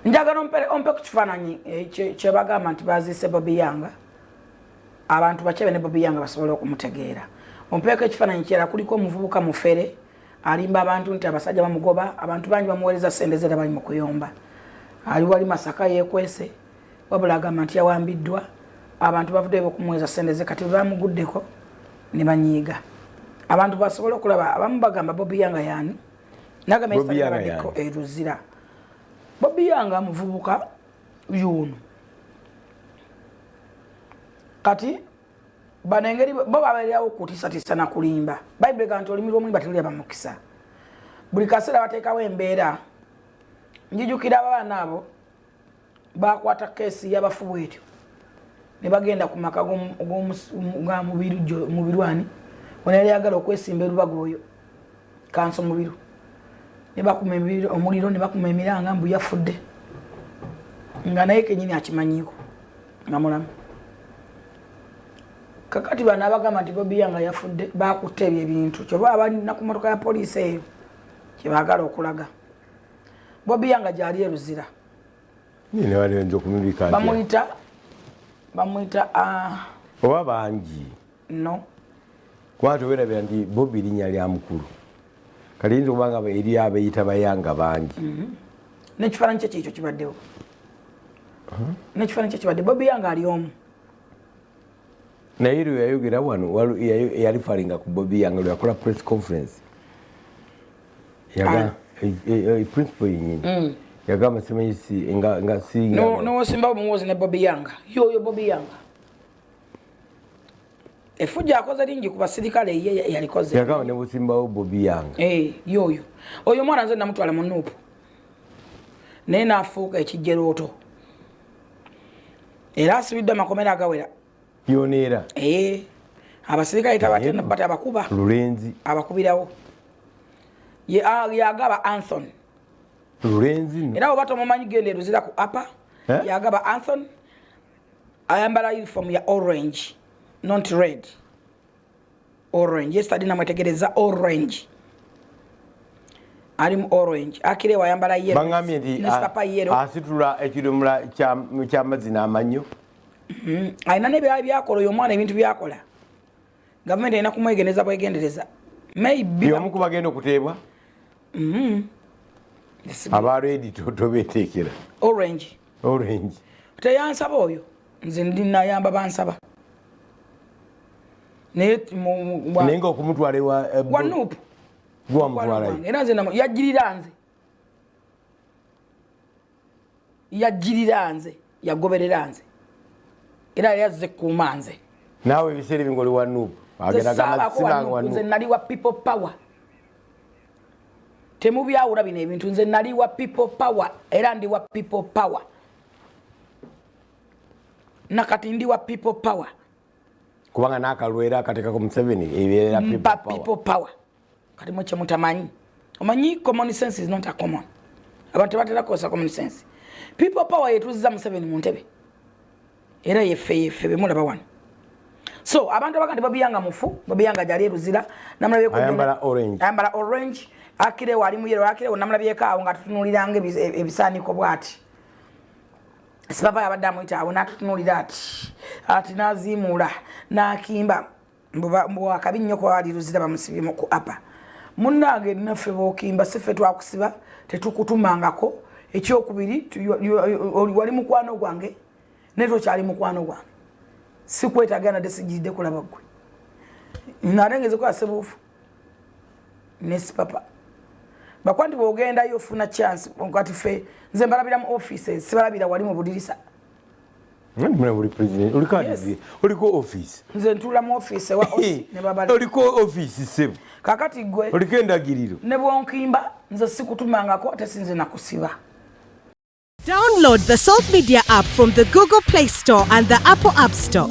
njagala ompe ku kifaananyi kye bagamba nti baziise Bobby Yanga abantu bakyebe ne Bobby Yanga basobole okumutegeera. Ompeeko ekifaananyi kyera kuliko omuvubuka mufere alimba abantu nti abasajja bamugoba abantu bangi bamuweereza ssente ze bali mu kuyomba. Ali wali Masaka yeekwese wabula agamba nti yawambiddwa abantu bavuddeyo okumuweereza ssente ze kati bamuguddeko ne banyiiga. Abantu basobola okulaba abamu bagamba Bobby Yanga yaani nagamba ekitaliiko eruzira. Bobby Yanga muvubuka yuno kati banengeri bo babeerawo kutiisatiisa na kulimba. Bayibuli ganti olimi lw'omulimba terulya bamukisa. Buli kaseera bateekawo embeera. Njijukira abaana abo bakwata keesi y'abafu bwetyo ne bagenda ku maka mubirwani wona yali agala okwesimba erubaga oyo kanso mubiru ne bakuma omuliro ne bakuma emiranga mbu yafudde nga naye kenyini akimanyiiko nga mulamu. Kakati bana abagamba nti Bobby Yanga yafudde bakutte ebintu kyoba abalina ku motoka ya poliisi eyo kyebagala okulaga. Bobby Yanga gyali eruzira nine wali njo kumibika bamuyita oba bangi no kwato werabira nti Bobby linnya lya mukulu kali nzo kubanga eri abayita Bayanga bangi n'ekifaananyi kye kyekyo kibaddewo n'ekifaananyi kye kibadde Bobby Yanga ali omu naye lwe yayogera wano yali falinga ku Bobby Yanga lwe yakola press conference yaga principal yinyini yagamba simanyi nga si no simba omuwozi ne Bobby Yanga yoyo Bobby Yanga efuja akoze lingi ku basirikale ye yalikoze yagamba ne busimbawo Bobby Yanga yoyo oyo mwana nze namutwala mu Nuupu naye naafuuka ekijjerooto era asibidde amakomera agawera yonera abasirikale tabatena bata abakuba Lulenzi abakubirawo yagaba Anthony Lulenzi era obato mumanyi gende ruzira ku apa yagaba Anthony ayambala uniform ya orange not red orange yesterday namwetegereza orange ali mu orange akire wayambala yellow bangamye ndi asitula ekidomula kya mazina amanyo aina nebya byakola yo mwana ebintu byakola government ina kumwegeneza bwegendereza maybe yomuku bagenda okuteebwa aba ready to betekera orange teyansaba oyo nze ndina yamba bansaba nenga okumutwala wa Nuupu gwa mutwala era nze yajjirira nze yagoberera nze era yazze kumanze nawe ebiseera bingoli wa Nuupu agenda gama nze nali wa people power temubyawula bino ebintu nze nali wa people power era ndi wa people power nakati ndi wa people power kubanga nakalwera akatekako Museveni ebyera people power kati mweche mutamanyi omanyi common sense is not a common abantu batera kosa common sense people power yetuziza Museveni mu ntebe era yefe bemulaba wano so abantu abakati Bobby Yanga mufu Bobby Yanga jali eruzira namulabe ko ayambala orange akire wali mu yero akire namulabe ka nga tutunuliranga ebisaniko bwati sibaba yabadde amuyita awo natutunulira ati nazimula nakimba mbu akabi nnyo ko wali ruzira bamusibye ku apa munnage naffe bokimba sefe twakusiba tetukutumangako ekyokubiri wali mukwano gwange neto kyali mukwano gwange sikwetagana desigide kulaba gwe narengeze ko asebufu nesi papa bakwandi bogenda yofuna chance ngati fe nze mbalabira mu office sibalabira wali mu budirisa mwana buli president ulikadi uliko office nze ntula mu office wa ne babali uliko office sebo kakati gwe ulikenda giriro ne bwonkimba nze sikutumangako tesinze nakusiba. Download the Salt Media app from the Google Play Store and the Apple App Store.